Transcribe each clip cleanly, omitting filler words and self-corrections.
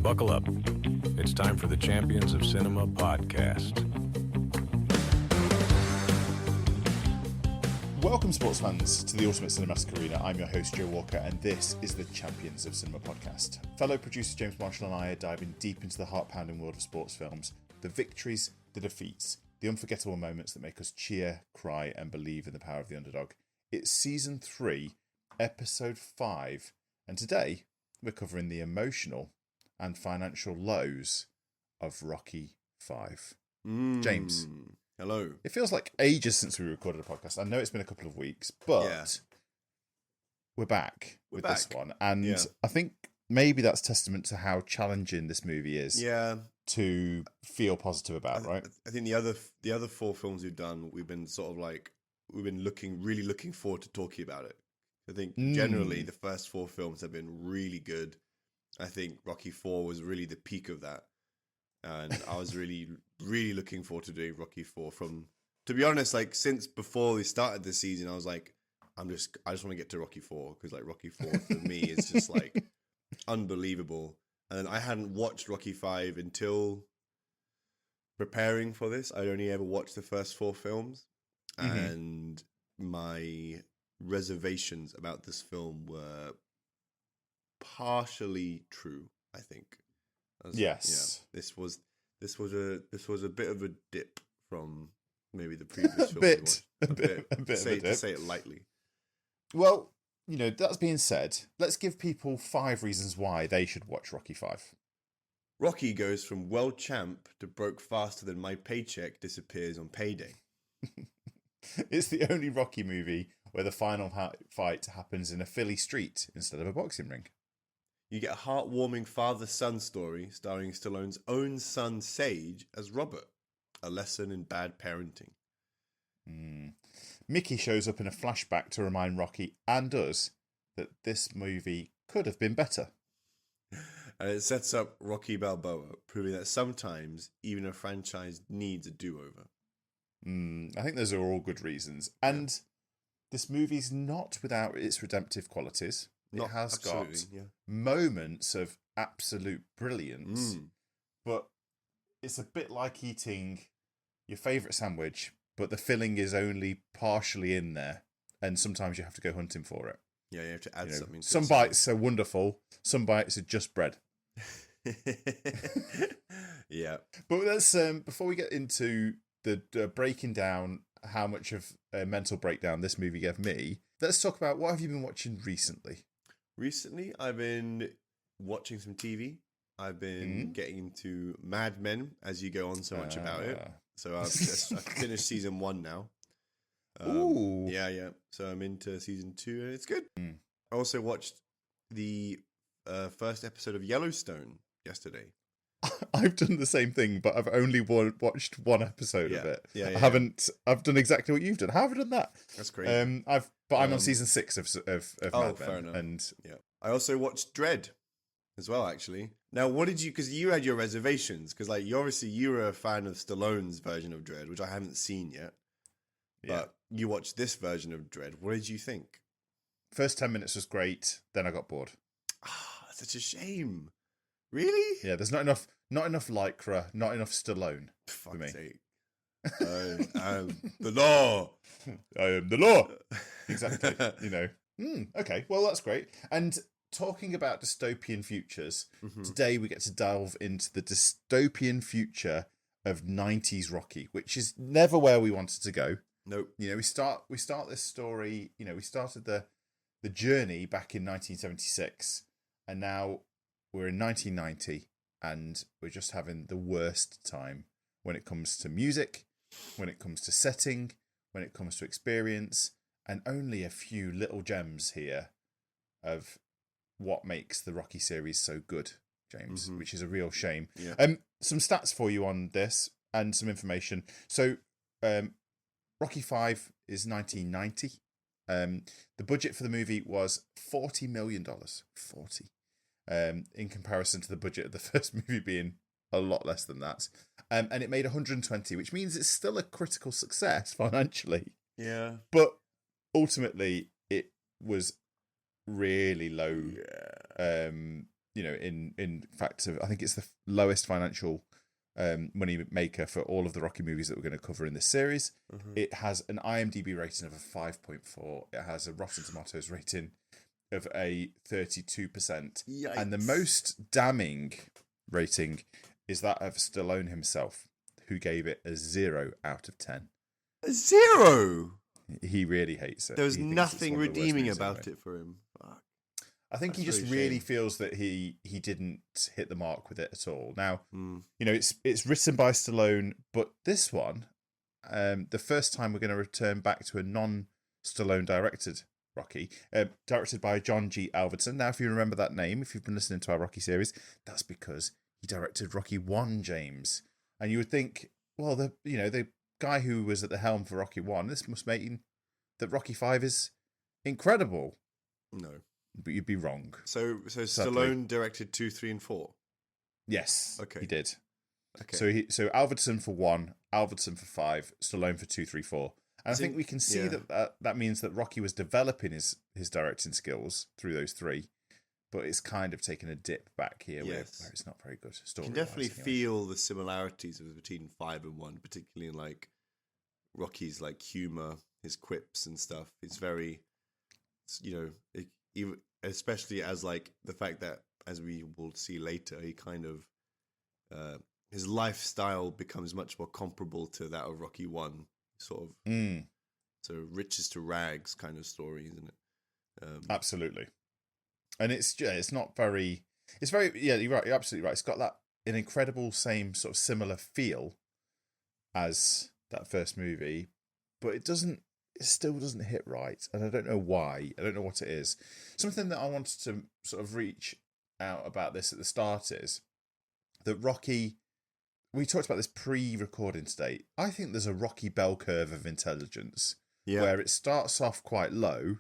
Buckle up. It's time for the Champions of Cinema podcast. Welcome, sports fans, to the Ultimate Cinematic Arena. I'm your host, Joe Walker, and this is the Champions of Cinema podcast. Fellow producer James Marshall and I are diving deep into the heart-pounding world of sports films, the victories, the defeats, the unforgettable moments that make us cheer, cry, and believe in the power of the underdog. It's Season 3, Episode 5, and today we're covering the emotional and financial lows of Rocky 5. James. Hello. It feels like ages since we recorded a podcast. I know it's been a couple of weeks, but we're back with this one. And I think maybe that's testament to how challenging this movie is to feel positive about, right? I think the other four films we've done, we've been really looking forward to talking about it. I think generally the first four films have been really good. I think Rocky 4 was really the peak of that. And I was really looking forward to doing Rocky 4 to be honest, like since before we started this season, I was like, I just want to get to Rocky 4 because like Rocky 4 for me is just like unbelievable. And I hadn't watched Rocky 5 until preparing for this. I'd only ever watched the first four films, and my reservations about this film were partially true, I think. Yes. This was a bit of a dip from maybe the previous film. A bit of a dip. To say it lightly. Well, that being said, let's give people 5 reasons why they should watch Rocky 5. Rocky goes from world champ to broke faster than my paycheck disappears on payday. It's the only Rocky movie where the final fight happens in a Philly street instead of a boxing ring. You get a heartwarming father-son story starring Stallone's own son, Sage, as Robert. A lesson in bad parenting. Mickey shows up in a flashback to remind Rocky and us that this movie could have been better. And it sets up Rocky Balboa, proving that sometimes even a franchise needs a do-over. I think those are all good reasons. And this movie's not without its redemptive qualities. It has got moments of absolute brilliance, but it's a bit like eating your favourite sandwich, but the filling is only partially in there, and sometimes you have to go hunting for it. Yeah, you have to add something. Some bites are wonderful, some bites are just bread. Yeah. But let's, before we get into the breaking down how much of a mental breakdown this movie gave me, let's talk about what have you been watching recently? Recently, I've been watching some TV. I've been getting into Mad Men as you go on so much about it. So I've finished season 1 now. Ooh. Yeah. So I'm into season 2 and it's good. I also watched the first episode of Yellowstone yesterday. I've done the same thing, but I've only watched one episode of it. Yeah. I've done exactly what you've done. How have I done that? That's great. I'm on season 6 of Mad Men. Fair enough. And I also watched Dredd as well, actually. Now, what did you? Because you had your reservations. Because like you were a fan of Stallone's version of Dredd, which I haven't seen yet. But you watched this version of Dredd. What did you think? First 10 minutes was great. Then I got bored. That's such a shame. Really? Yeah, there's not enough Lycra, not enough Stallone for me. Sake. I am the law. I am the law. Exactly. Okay, well, that's great. And talking about dystopian futures, today we get to delve into the dystopian future of 90s Rocky, which is never where we wanted to go. Nope. We start this story, we started the journey back in 1976, and now we're in 1990, and we're just having the worst time when it comes to music, when it comes to setting, when it comes to experience, and only a few little gems here of what makes the Rocky series so good, James, which is a real shame. Yeah. Some stats for you on this and some information. So, Rocky 5 is 1990. The budget for the movie was $40 million. 40. In comparison to the budget of the first movie being a lot less than that. And it made 120, which means it's still a critical success financially. Yeah. But ultimately, it was really low in fact, I think it's the lowest financial money maker for all of the Rocky movies that we're going to cover in this series. It has an IMDb rating of a 5.4. It has a Rotten Tomatoes rating of a 32%. Yikes. And the most damning rating is that of Stallone himself, who gave it a 0 out of 10. A 0? He really hates it. There was He thinks nothing it's one of the worst redeeming movies ever about made. it for him. Fuck. I think he That's just really a really shame. feels that he didn't hit the mark with it at all. Now, it's written by Stallone, but this one, the first time we're going to return back to a non-Stallone directed Rocky, directed by John G. Alvarez. Now, if you remember that name, if you've been listening to our Rocky series, that's because he directed Rocky 1, James. And you would think, well, the guy who was at the helm for Rocky 1, this must mean that Rocky 5 is incredible. No. But you'd be wrong. So Sadly. Stallone directed 2, 3, and 4? Yes, Okay. he did. Okay. So Alvarez for 1, Alvarez for 5, Stallone for 2, 3, 4. And I think we can see that means that Rocky was developing his directing skills through those 3, but it's kind of taken a dip back here where it's not very good. You can definitely feel the similarities between 5 and 1, particularly in like Rocky's like humor, his quips and stuff. It's very, even especially as like the fact that, as we will see later, he kind of his lifestyle becomes much more comparable to that of Rocky 1, sort of. So riches to rags kind of story, isn't it? Absolutely. And it's not very. It's very you're right. You're absolutely right. It's got an incredible same sort of similar feel as that first movie, but it still doesn't hit right, and I don't know why. I don't know what it is. Something that I wanted to sort of reach out about this at the start is that Rocky. We talked about this pre-recording today. I think there's a Rocky bell curve of intelligence where it starts off quite low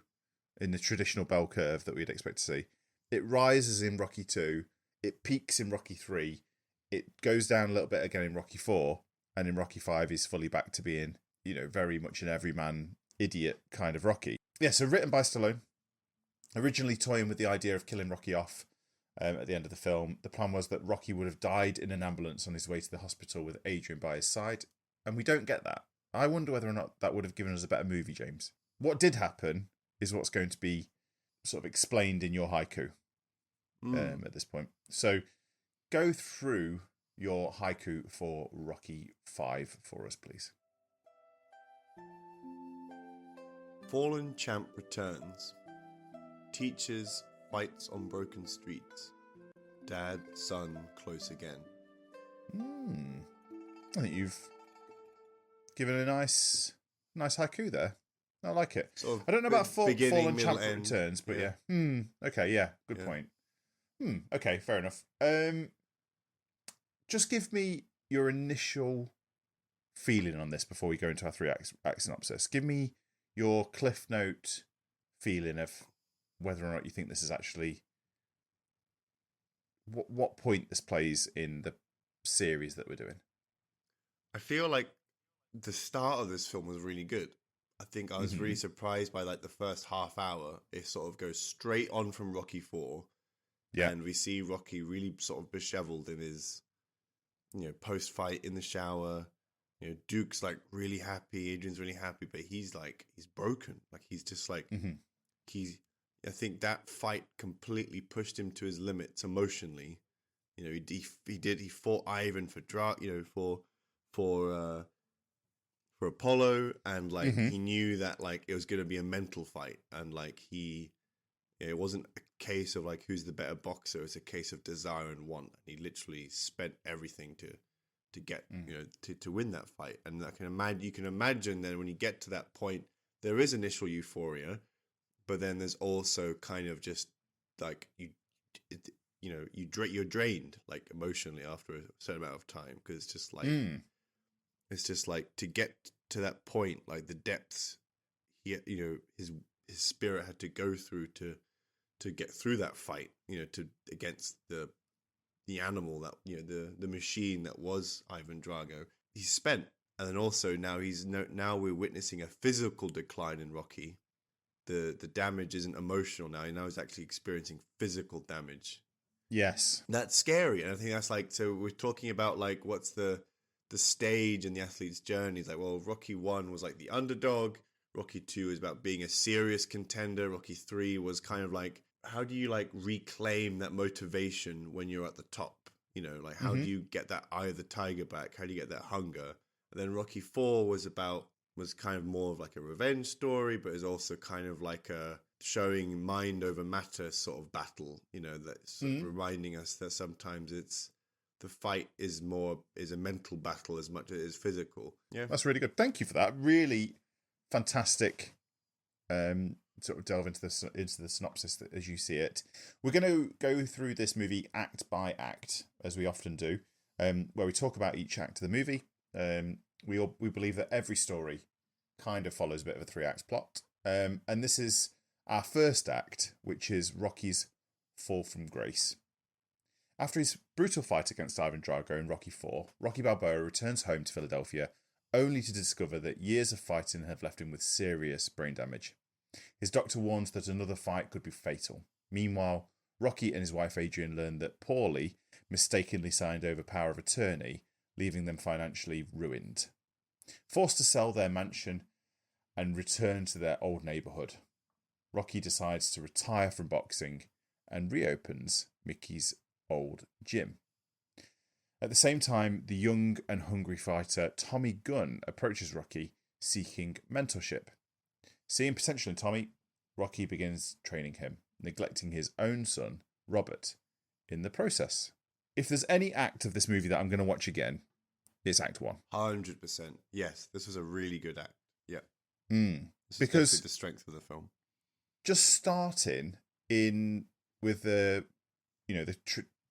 in the traditional bell curve that we'd expect to see. It rises in Rocky 2, it peaks in Rocky 3, it goes down a little bit again in Rocky 4, and in Rocky 5 he's fully back to being, very much an everyman idiot kind of Rocky. Yeah, so written by Stallone, originally toying with the idea of killing Rocky off at the end of the film. The plan was that Rocky would have died in an ambulance on his way to the hospital with Adrian by his side, and we don't get that. I wonder whether or not that would have given us a better movie, James. What did happen is what's going to be sort of explained in your haiku at this point. So go through your haiku for Rocky 5 for us, please. Fallen champ returns. Teachers fights on broken streets. Dad, son, close again. I think you've given a nice haiku there. I like it. Sort of I don't know about fallen champ end. returns, but yeah. Okay, yeah, good point. Okay, fair enough. Just give me your initial feeling on this before we go into our 3-act synopsis. Give me your Cliff Note feeling of whether or not you think this is actually what point this plays in the series that we're doing. I feel like the start of this film was really good. I think I was really surprised by like the first half hour. It sort of goes straight on from Rocky 4. Yeah. And we see Rocky really sort of disheveled in his, post-fight in the shower. Duke's like really happy. Adrian's really happy, but he's broken. Like he's just like, I think that fight completely pushed him to his limits emotionally. He fought Ivan for Apollo, and like he knew that like it was going to be a mental fight, and like it wasn't a case of like who's the better boxer. It's a case of desire and want. He literally spent everything to get to win that fight, and you can imagine that when you get to that point, there is initial euphoria, but then there's also kind of just like you're drained like emotionally after a certain amount of time, because it's just like. It's just like to get to that point, like the depths, his spirit had to go through to get through that fight, against the animal that the machine that was Ivan Drago. He's spent, and then also now we're witnessing a physical decline in Rocky. The damage isn't emotional now. Now he's actually experiencing physical damage. Yes. That's scary. And I think that's like, so we're talking about like what's the stage and the athlete's journey. It's like, well, Rocky 1 was like the underdog. Rocky 2 is about being a serious contender. Rocky 3 was kind of like, how do you like reclaim that motivation when you're at the top? You know, like how do you get that eye of the tiger back? How do you get that hunger? And then Rocky 4 was kind of more of like a revenge story, but is also kind of like a showing mind over matter sort of battle, you know, that's reminding us that sometimes the fight is a mental battle as much as it is physical. Yeah. That's really good. Thank you for that. Really fantastic sort of delve into the synopsis as you see it. We're going to go through this movie act by act, as we often do, where we talk about each act of the movie. We believe that every story kind of follows a bit of a 3-act plot. And this is our first act, which is Rocky's fall from grace. After his brutal fight against Ivan Drago in Rocky IV, Rocky Balboa returns home to Philadelphia, only to discover that years of fighting have left him with serious brain damage. His doctor warns that another fight could be fatal. Meanwhile, Rocky and his wife Adrian learn that Pauly mistakenly signed over power of attorney, leaving them financially ruined. Forced to sell their mansion and return to their old neighbourhood, Rocky decides to retire from boxing and reopens Mickey's old gym. At the same time, the young and hungry fighter Tommy Gunn approaches Rocky, seeking mentorship. Seeing potential in Tommy, Rocky begins training him, neglecting his own son, Robert, in the process. If there's any act of this movie that I'm going to watch again, it's Act 1. 100%. Yes, this was a really good act. Yeah. This Because is the strength of the film. Just starting in with the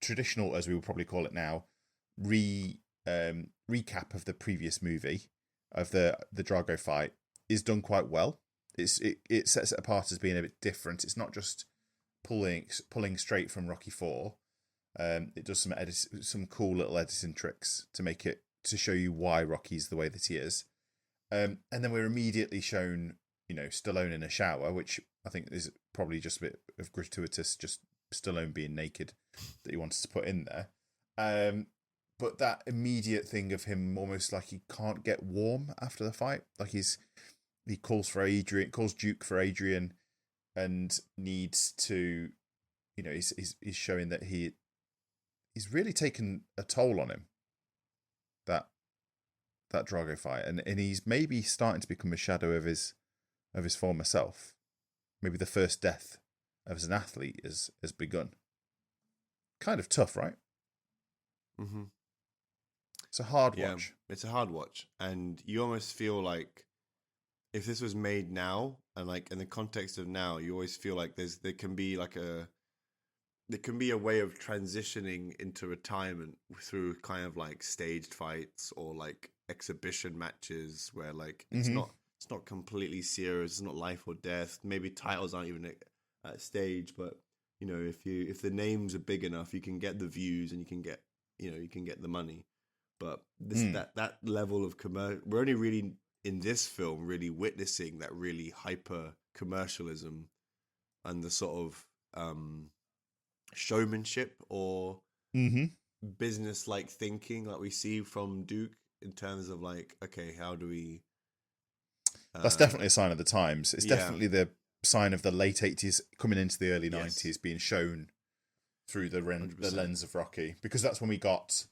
traditional, as we would probably call it now, recap of the previous movie of the Drago fight is done quite well. It sets it apart as being a bit different. It's not just pulling straight from Rocky 4. It does some cool little editing tricks to show you why Rocky's the way that he is. And then we're immediately shown, Stallone in a shower, which I think is probably just a bit of gratuitous, just Stallone being naked that he wanted to put in there. But that immediate thing of him almost like he can't get warm after the fight, like he calls Duke for Adrian, and needs to, he's showing that he's really taken a toll on him. That Drago fight, and he's maybe starting to become a shadow of his former self. Maybe the first death as an athlete has begun. Kind of tough, right? Mm-hmm. It's a hard watch. It's a hard watch, and you almost feel like if this was made now, and like in the context of now, you always feel like there can be a way of transitioning into retirement through kind of like staged fights or like exhibition matches where like it's not completely serious. It's not life or death. Maybe titles aren't even at stage, but if the names are big enough, you can get the views and you can get the money. But that level of we're only really in this film really witnessing that really hyper commercialism and the sort of showmanship or business like thinking like we see from Duke in terms of like, okay, how do we that's definitely a sign of the times. It's definitely the sign of the late 80s coming into the early 90s being shown through the lens of Rocky, because that's when we got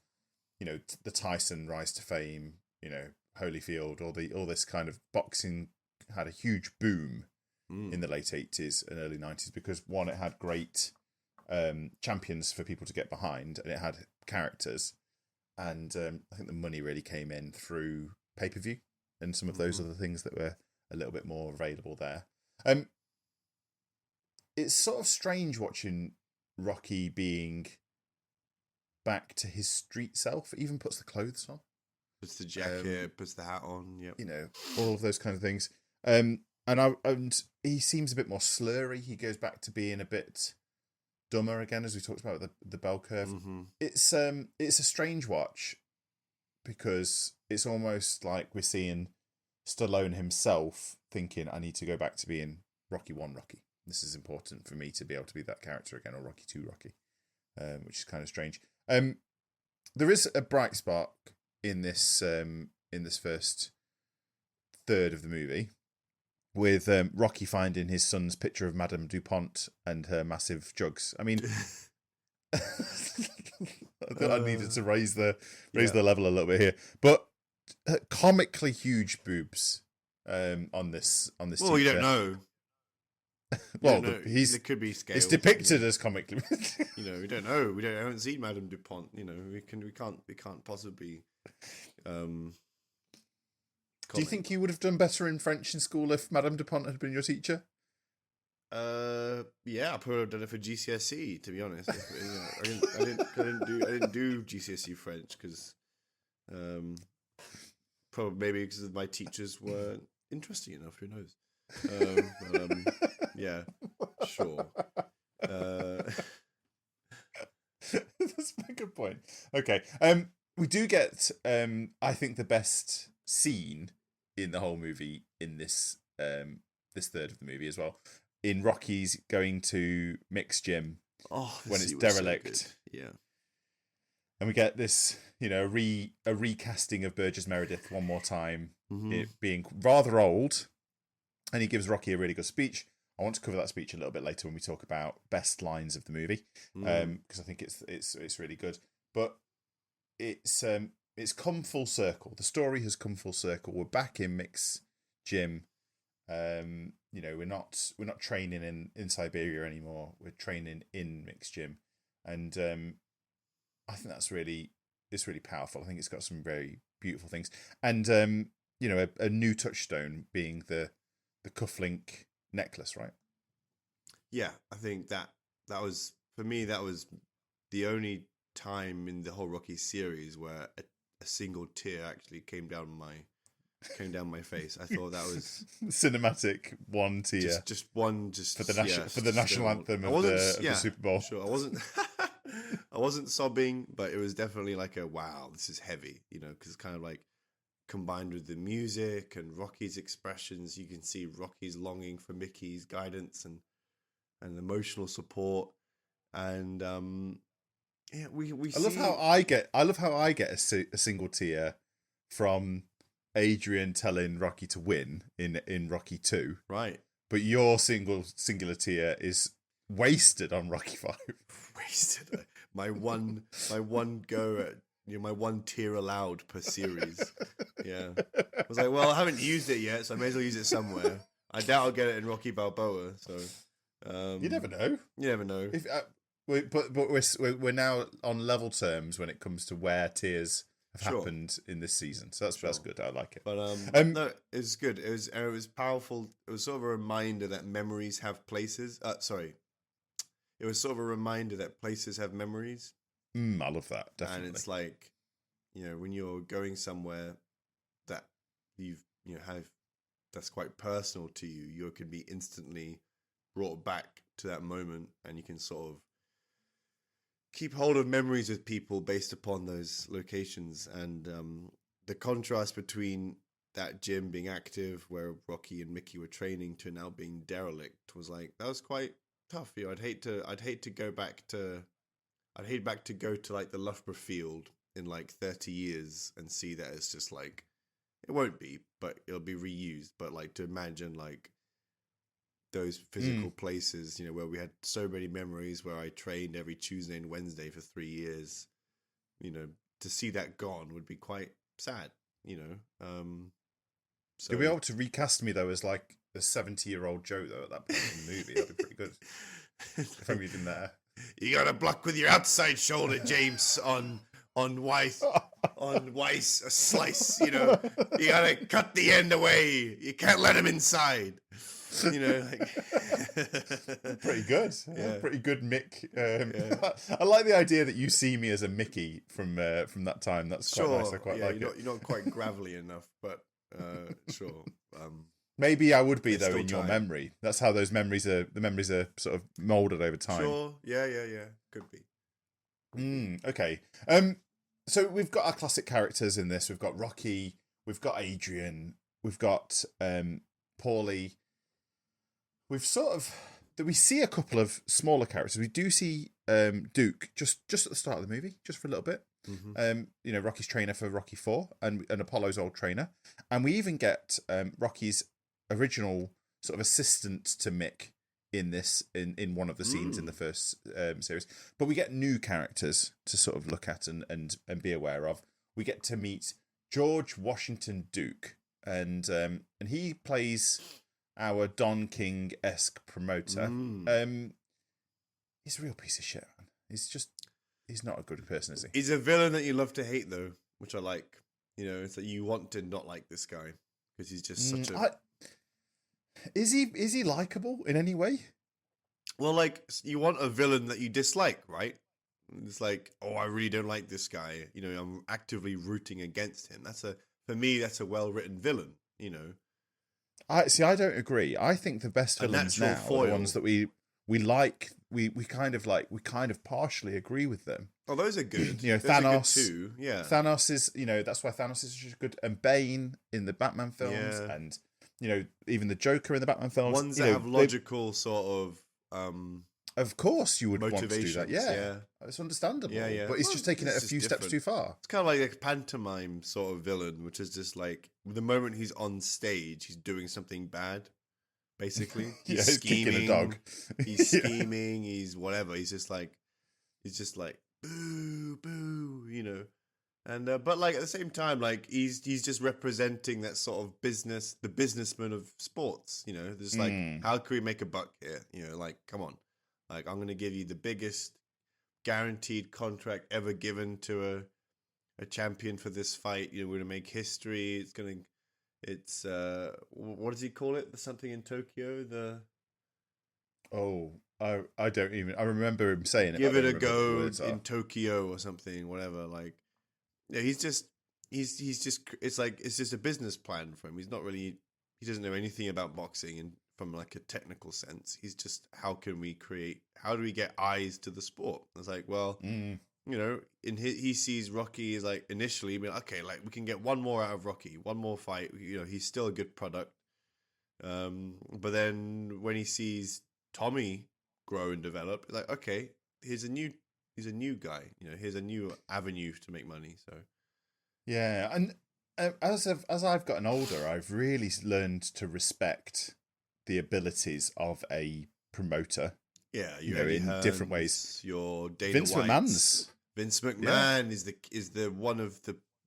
the Tyson rise to fame, Holyfield, all this kind of boxing had a huge boom in the late 80s and early 90s because one, it had great champions for people to get behind, and it had characters, and I think the money really came in through pay-per-view and some of those other things that were a little bit more available there. It's sort of strange watching Rocky being back to his street self. It even puts the clothes on, puts the jacket, puts the hat on, all of those kind of things. And he seems a bit more slurry. He goes back to being a bit dumber again, as we talked about the bell curve. It's a strange watch because it's almost like we're seeing Stallone himself thinking, I need to go back to being Rocky 1 Rocky. This is important for me to be able to be that character again, or Rocky 2 Rocky. which is kind of strange. There is a bright spark in this first third of the movie, with Rocky finding his son's picture of Madame Dupont and her massive jugs. I mean, I thought I needed to raise the level a little bit here, but comically huge boobs on this. Well, you don't know. Well, there could be scales. It's depicted as comically. We don't know. We haven't seen Madame Dupont. We can't possibly. Do you think you would have done better in French in school if Madame Dupont had been your teacher? Yeah, I probably would have done it for GCSE. To be honest, I didn't do GCSE French because, probably maybe because my teachers weren't interesting enough. Who knows? Yeah, sure. That's a good point. Okay, we do get I think the best scene in the whole movie in this third of the movie as well. In Rocky's going to Mick's gym when it's derelict. So yeah. And we get this, a recasting of Burgess Meredith one more time, it being rather old, and he gives Rocky a really good speech. I want to cover that speech a little bit later when we talk about best lines of the movie, because I think it's really good. But it's come full circle. The story has come full circle. We're back in Mick's gym. We're not training in Siberia anymore. We're training in Mick's gym, and I think it's really powerful. I think it's got some very beautiful things, and a new touchstone being the cufflink necklace, right? Yeah, I think that was, for me, that was the only time in the whole Rocky series where a single tear actually came down my face. I thought that was cinematic. One tear, just one, for the national anthem of the Super Bowl. Sure, I wasn't sobbing, but it was definitely like a wow, this is heavy, because it's kind of like combined with the music and Rocky's expressions. You can see Rocky's longing for Mickey's guidance and emotional support, and we. I love how I get a single tear from Adrian telling Rocky to win in Rocky 2. Right. But your singular tear is wasted on Rocky 5. Wasted. My one go at my one tear allowed per series. Yeah. I was like, well, I haven't used it yet, so I may as well use it somewhere. I doubt I'll get it in Rocky Balboa, so you never know. You never know. If but we're now on level terms when it comes to where tears have happened in this season, so that's good. I like it. But no, it was good. It was powerful. It was sort of a reminder that memories have places. It was sort of a reminder that places have memories. I love that, definitely. And it's like, when you're going somewhere that that's quite personal to you, you can be instantly brought back to that moment, and you can sort of keep hold of memories with people based upon those locations. And the contrast between that gym being active, where Rocky and Mickey were training, to now being derelict, was like, that was quite tough. I'd hate to go back to like the Loughborough field in like 30 years and see that it's just like, it won't be, but it'll be reused. But like, to imagine like those physical places, where we had so many memories, where I trained every Tuesday and Wednesday for 3 years, to see that gone would be quite sad, So you'll be able to recast me though as like a 70-year-old Joe though at that point in the movie. That'd be pretty good if I'm even there. You got to block with your outside shoulder, James, on Weiss a slice. You got to cut the end away. You can't let him inside. Like... Pretty good. Yeah. Pretty good Mick. I like the idea that you see me as a Mickey from that time. That's quite nice. I quite like it. You're not quite gravelly enough, but sure. Maybe I would be though in your memory. That's how those memories are. The memories are sort of molded over time. Sure. Yeah. Could be. Okay. So we've got our classic characters in this. We've got Rocky. We've got Adrian. We've got Pauly. We've sort of we see a couple of smaller characters. We do see Duke just at the start of the movie, just for a little bit. Rocky's trainer for Rocky 4 and Apollo's old trainer. And we even get Rocky's original sort of assistant to Mick in one of the scenes in the first series. But we get new characters to sort of look at and be aware of. We get to meet George Washington Duke, and he plays our Don King-esque promoter. He's a real piece of shit, man. He's not a good person, is he? He's a villain that you love to hate, though, which I like. It's that you want to not like this guy because he's just such a. Is he likable in any way? Well, like, you want a villain that you dislike, right? It's like, oh, I really don't like this guy. I'm actively rooting against him. For me, that's a well-written villain. I don't agree. I think the best villains now are the ones that we like. We kind of partially agree with them. Oh, those are good. Thanos are good too. Yeah, Thanos is. That's why Thanos is just good. And Bane in the Batman films, and even the Joker in the Batman films. Ones that have logical sort of. Of course, you would want to do that. Yeah, it's understandable. Yeah. But he's just taking it a few steps too far. It's kind of like a pantomime sort of villain, which is just like the moment he's on stage, he's doing something bad. Basically, he's scheming. Kicking a dog. He's scheming. He's whatever. He's just like boo, boo. And but like at the same time, like he's just representing that sort of the businessman of sports. Just like how can we make a buck here? Like come on. Like, I'm going to give you the biggest guaranteed contract ever given to a champion for this fight. We're going to make history. It's what does he call it? The something in Tokyo? I don't even, I remember him saying it. Give it a go in Tokyo or something, whatever. Like, yeah, he's just, it's like, it's just a business plan for him. He doesn't know anything about boxing and from like a technical sense. He's just, how do we get eyes to the sport? It's like, well, he sees Rocky as like initially, okay, like we can get one more out of Rocky, one more fight. He's still a good product. But then when he sees Tommy grow and develop, it's like, okay, he's a new guy. Here's a new avenue to make money. So, yeah, and as I've gotten older, I've really learned to respect the abilities of a promoter. Yeah, in different ways. Your Dana Vince McMahon. Vince McMahon is the one of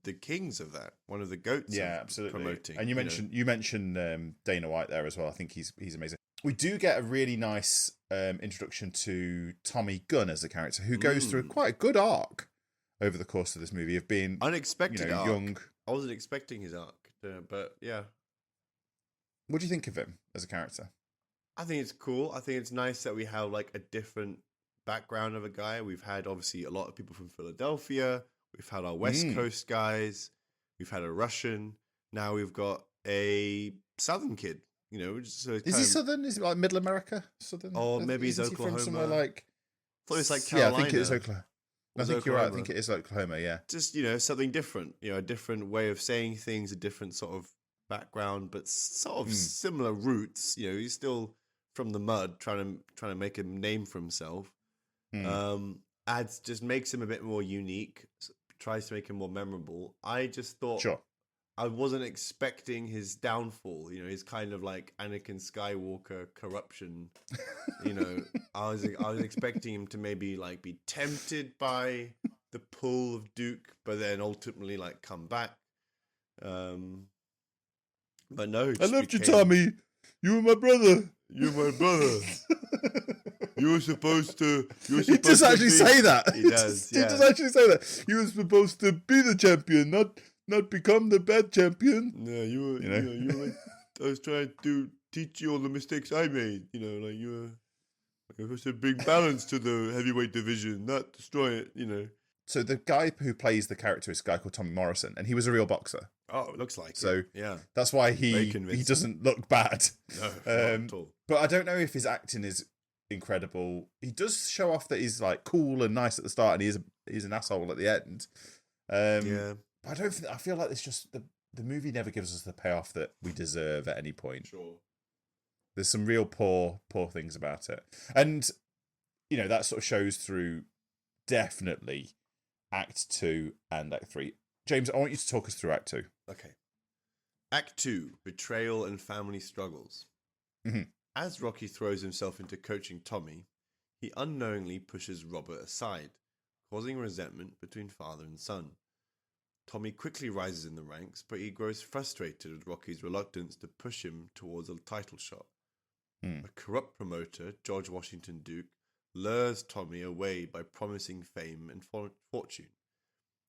the kings of that, one of the goats. Yeah, of absolutely. Promoting. And you mentioned Dana White there as well. I think he's amazing. We do get a really nice introduction to Tommy Gunn as a character who goes through quite a good arc over the course of this movie of being unexpected arc. Young. I wasn't expecting his arc, but yeah. What do you think of him as a character? I think it's cool. I think it's nice that we have like a different background of a guy. We've had obviously a lot of people from Philadelphia. We've had our West Coast guys. We've had a Russian. Now we've got a Southern kid. So is he Southern? Is it like Middle America? Southern? Or maybe he's Oklahoma. From somewhere like. I thought it was like Carolina. Yeah, I think it is Oklahoma. I think you're right. I think it is Oklahoma. Yeah. Just something different. A different way of saying things. A different sort of background, but sort of similar roots. He's still from the mud, trying to make a name for himself. Just makes him a bit more unique. Tries to make him more memorable. I just thought, sure, I wasn't expecting his downfall. His kind of like Anakin Skywalker corruption. I was expecting him to maybe like be tempted by the pull of Duke, but then ultimately like come back. But no, I loved you, Tommy. You were my brother. You're my brother. You were supposed to. He does actually say that. He does. He does actually say that. You were supposed to be the champion, not become the bad champion. Yeah, you were. You were like, I was trying to teach you all the mistakes I made. Like you were supposed to bring balance to the heavyweight division, not destroy it. So the guy who plays the character is a guy called Tommy Morrison, and he was a real boxer. Oh, it looks like so. It. Yeah, that's why he doesn't look bad. No, not at all. But I don't know if his acting is incredible. He does show off that he's like cool and nice at the start, and he's an asshole at the end. Yeah, but I feel like it's just the movie never gives us the payoff that we deserve at any point. Sure. There's some real poor things about it. And, that sort of shows through definitely Act 2 and Act 3. James, I want you to talk us through Act 2. Okay. Act 2, Betrayal and Family Struggles. Mm-hmm. As Rocky throws himself into coaching Tommy, he unknowingly pushes Robert aside, causing resentment between father and son. Tommy quickly rises in the ranks, but he grows frustrated with Rocky's reluctance to push him towards a title shot. A corrupt promoter, George Washington Duke, lures Tommy away by promising fame and fortune,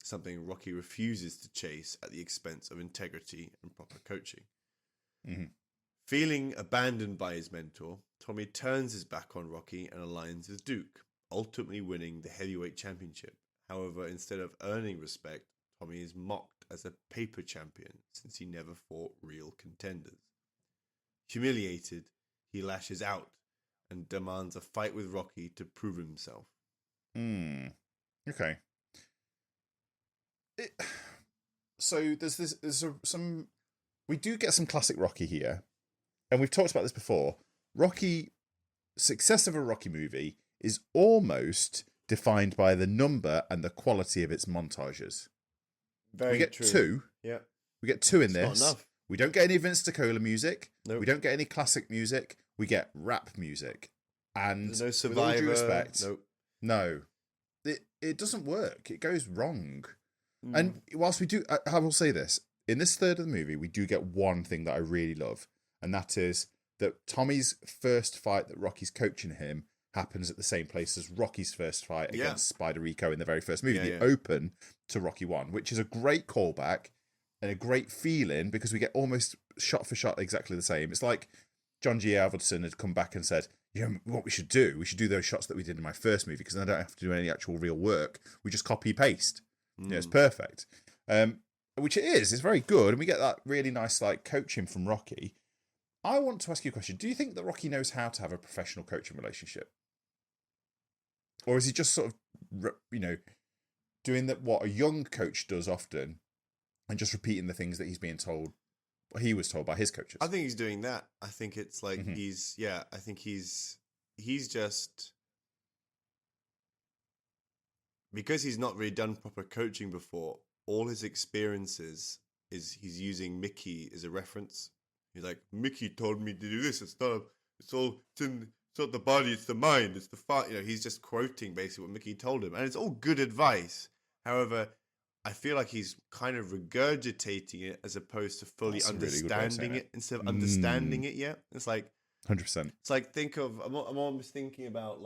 something Rocky refuses to chase at the expense of integrity and proper coaching. Mm-hmm. Feeling abandoned by his mentor, Tommy turns his back on Rocky and aligns with Duke, ultimately winning the heavyweight championship. However, instead of earning respect, Tommy is mocked as a paper champion since he never fought real contenders. Humiliated, he lashes out and demands a fight with Rocky to prove himself. Okay. So we do get some classic Rocky here, and we've talked about this before. Success of a Rocky movie is almost defined by the number and the quality of its montages. Very we get true. 2. Yeah. We get 2 in It's this. not enough. We don't get any Vince DiCola music. Nope. We don't get any classic music. We get rap music. And There's no with Survivor. all due respect, Nope. no, it doesn't work. It goes wrong. And whilst we do, I will say this, in this third of the movie, we do get one thing that I really love, and that is that Tommy's first fight that Rocky's coaching him happens at the same place as Rocky's first fight against Spider Rico in the very first movie, the open to Rocky 1, which is a great callback and a great feeling because we get almost shot for shot exactly the same. It's like John G. Avildsen had come back and said, what we should do those shots that we did in my first movie because then I don't have to do any actual real work. We just copy paste. It's perfect. Which it is. It's very good. And we get that really nice coaching from Rocky. I want to ask you a question. Do you think that Rocky knows how to have a professional coaching relationship? Or is he just sort of, doing what a young coach does often and just repeating the things that he's being told, he was told by his coaches? I think he's doing that. I think it's like I think he's just, because he's not really done proper coaching before, all his experiences is he's using Mickey as a reference. He's like, Mickey told me to do this. It's not the body, it's the mind, it's the fight. He's just quoting basically what Mickey told him. And it's all good advice. However, I feel like he's kind of regurgitating it as opposed to fully understanding it instead of understanding it yet. It's like 100%. It's like, I'm almost thinking about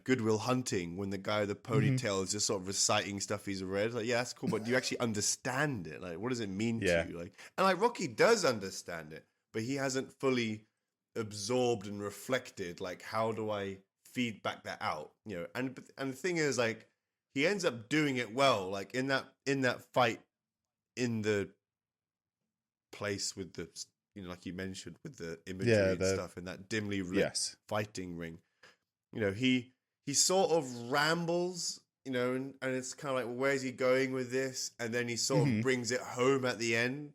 Goodwill Hunting, when the guy with the ponytail is just sort of reciting stuff he's read. Like, yeah, that's cool, but do you actually understand it? Like, what does it mean to you? And Rocky does understand it, but he hasn't fully absorbed and reflected. Like, how do I feed back that out? And the thing is, he ends up doing it well. Like in that fight in the place with the, like you mentioned, with the imagery and stuff in that dimly lit fighting ring. He sort of rambles, and it's kind of like, well, where's he going with this? And then he sort of brings it home at the end.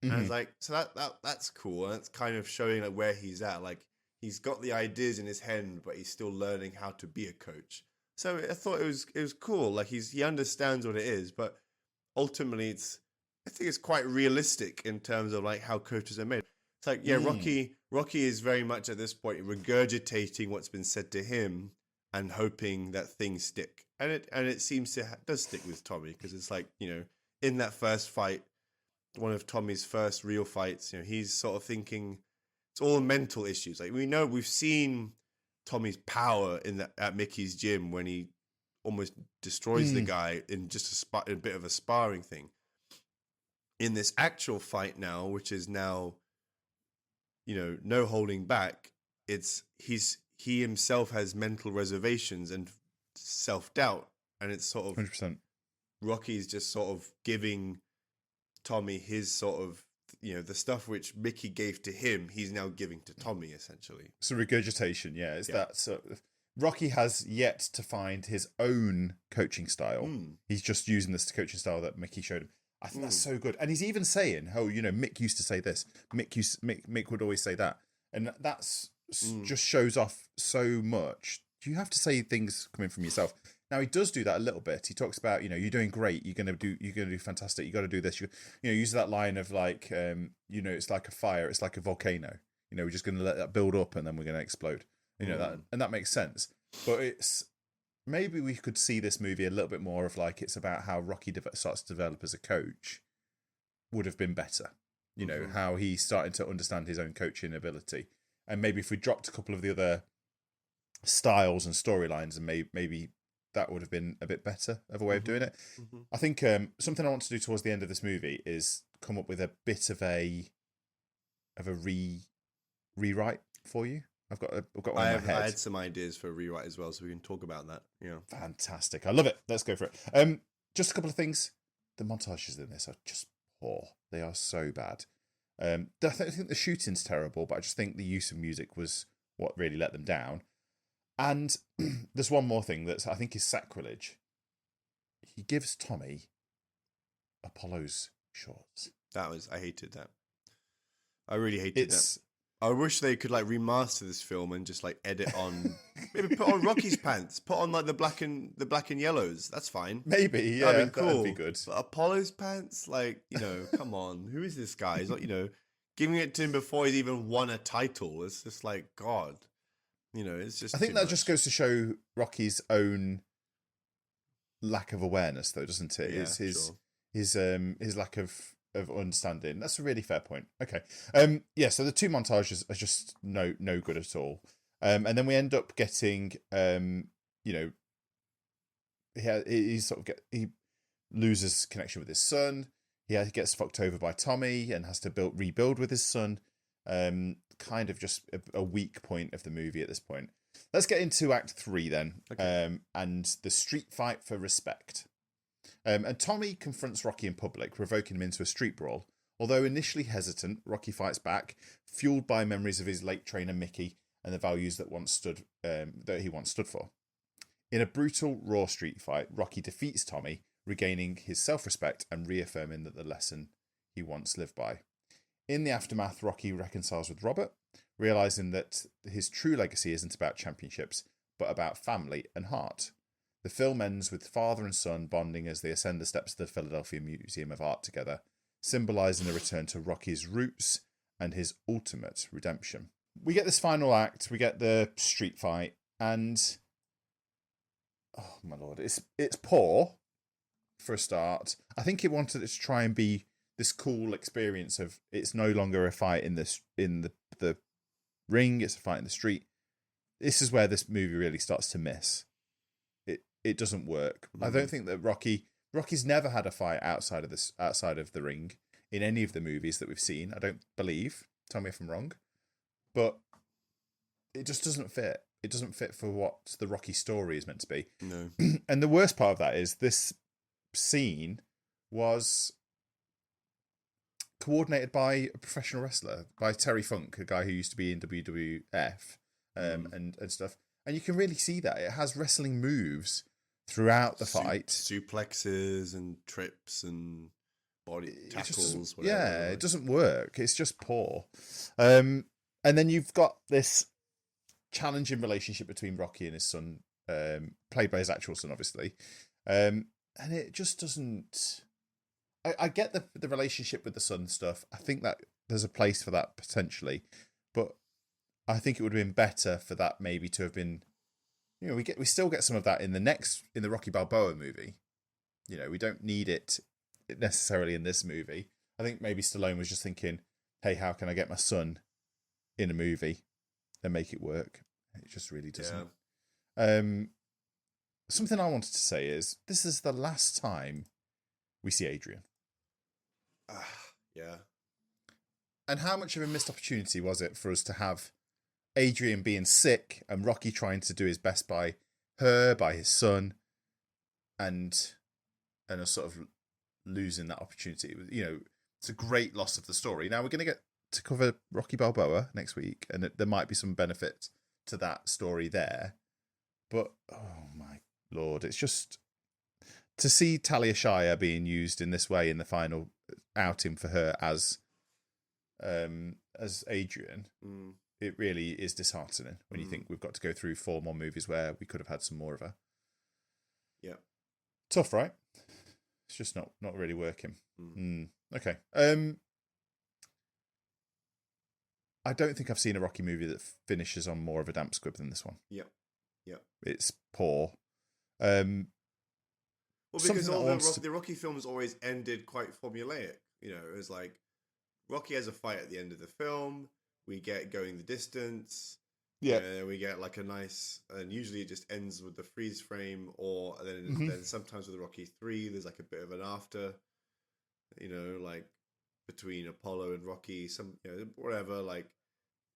And it's like, so that's cool. And that's kind of showing where he's at. Like, he's got the ideas in his head, but he's still learning how to be a coach. So I thought it was cool. Like, he understands what it is, but ultimately I think it's quite realistic in terms of how coaches are made. It's like, Rocky is very much at this point regurgitating what's been said to him and hoping that things stick. And it seems to does stick with Tommy, because it's like, in that first fight, one of Tommy's first real fights, he's sort of thinking it's all mental issues. Like, we've seen Tommy's power at Mickey's gym when he almost destroys the guy in just a bit of a sparring thing. In this actual fight now, which is now, no holding back, he himself has mental reservations and self-doubt, and it's sort of 100%. Rocky's just sort of giving Tommy his sort of, the stuff which Mickey gave to him, he's now giving to Tommy, essentially. So regurgitation, that sort of, Rocky has yet to find his own coaching style. He's just using this coaching style that Mickey showed him. I think that's so good. And he's even saying, "Oh, Mick used to say this. Mick would always say that," and that's just shows off so much. You have to say things coming from yourself. Now he does do that a little bit. He talks about, you're doing great. You're gonna do fantastic. You got to do this. Use that line of like, it's like a fire. It's like a volcano. We're just gonna let that build up and then we're gonna explode. That makes sense. But it's maybe we could see this movie a little bit more of like it's about how Rocky starts to develop as a coach would have been better. How he's starting to understand his own coaching ability, and maybe if we dropped a couple of the other styles and storylines, and maybe that would have been a bit better of a way of doing it. I think something I want to do towards the end of this movie is come up with a bit of a rewrite for you. I've got one in my head. I had some ideas for a rewrite as well, so we can talk about that. Yeah, fantastic. I love it. Let's go for it. Just a couple of things. The montages in this are just poor. They are so bad. I think the shooting's terrible, but I just think the use of music was what really let them down. And there's one more thing that I think is sacrilege. He gives Tommy Apollo's shorts. I hated that. I really hated that. I wish they could like remaster this film and just like edit on, maybe put on Rocky's pants, put on like the black and yellows. That's fine. Maybe, yeah, that'd be cool. That'd be good. But Apollo's pants, like, come on, who is this guy? He's like, giving it to him before he's even won a title. It's just like, God. It's just. I think that just goes to show Rocky's own lack of awareness, though, doesn't it? Yeah, his lack of understanding. That's a really fair point. Okay. So the two montages are just no good at all. And then we end up getting he loses connection with his son. He gets fucked over by Tommy and has to rebuild with his son. Kind of just a weak point of the movie at this point. Let's get into Act 3 then. Okay. And the street fight for respect. And Tommy confronts Rocky in public, provoking him into a street brawl. Although initially hesitant, Rocky fights back, fueled by memories of his late trainer Mickey and the values that he once stood for. In a brutal, raw street fight, Rocky defeats Tommy, regaining his self-respect and reaffirming that the lesson he once lived by. In the aftermath, Rocky reconciles with Robert, realising that his true legacy isn't about championships, but about family and heart. The film ends with father and son bonding as they ascend the steps of the Philadelphia Museum of Art together, symbolising a return to Rocky's roots and his ultimate redemption. We get this final act, we get the street fight, and oh my lord, it's poor for a start. I think it wanted it to try and be this cool experience of it's no longer a fight in the ring, it's a fight in the street. This is where this movie really starts to miss. It doesn't work. I don't think that Rocky's never had a fight outside of the ring in any of the movies that we've seen. I don't believe. Tell me if I'm wrong. But it just doesn't fit. It doesn't fit for what the Rocky story is meant to be. No. And the worst part of that is this scene was coordinated by a professional wrestler, by Terry Funk, a guy who used to be in WWF and stuff. And you can really see that. It has wrestling moves throughout the fight. Suplexes and trips and body tackles. It doesn't work. It's just poor. And then you've got this challenging relationship between Rocky and his son, played by his actual son, obviously. And it just doesn't... I get the relationship with the son stuff. I think that there's a place for that potentially. But I think it would have been better for that maybe to have been... we still get some of that in the Rocky Balboa movie. We don't need it necessarily in this movie. I think maybe Stallone was just thinking, hey, how can I get my son in a movie and make it work? It just really doesn't. Yeah. Something I wanted to say is this is the last time we see Adrian. Yeah. And how much of a missed opportunity was it for us to have Adrian being sick and Rocky trying to do his best by his son, and us sort of losing that opportunity. It's a great loss of the story. Now we're going to get to cover Rocky Balboa next week, and there might be some benefit to that story there. But, oh my lord, it's just... to see Talia Shire being used in this way in the final outing for her as Adrian, it really is disheartening when you think we've got to go through 4 more movies where we could have had some more of her. Yeah. Tough, right? It's just not really working. Okay. I don't think I've seen a Rocky movie that finishes on more of a damp squib than this one. Yeah. It's poor. Well, because all the Rocky films always ended quite formulaic. You know, it was like Rocky has a fight at the end of the film. We get going the distance. Yeah. We get like a nice, and usually it just ends with the freeze frame, or then sometimes with the Rocky 3, there's like a bit of an after. You know, like between Apollo and Rocky, whatever. Like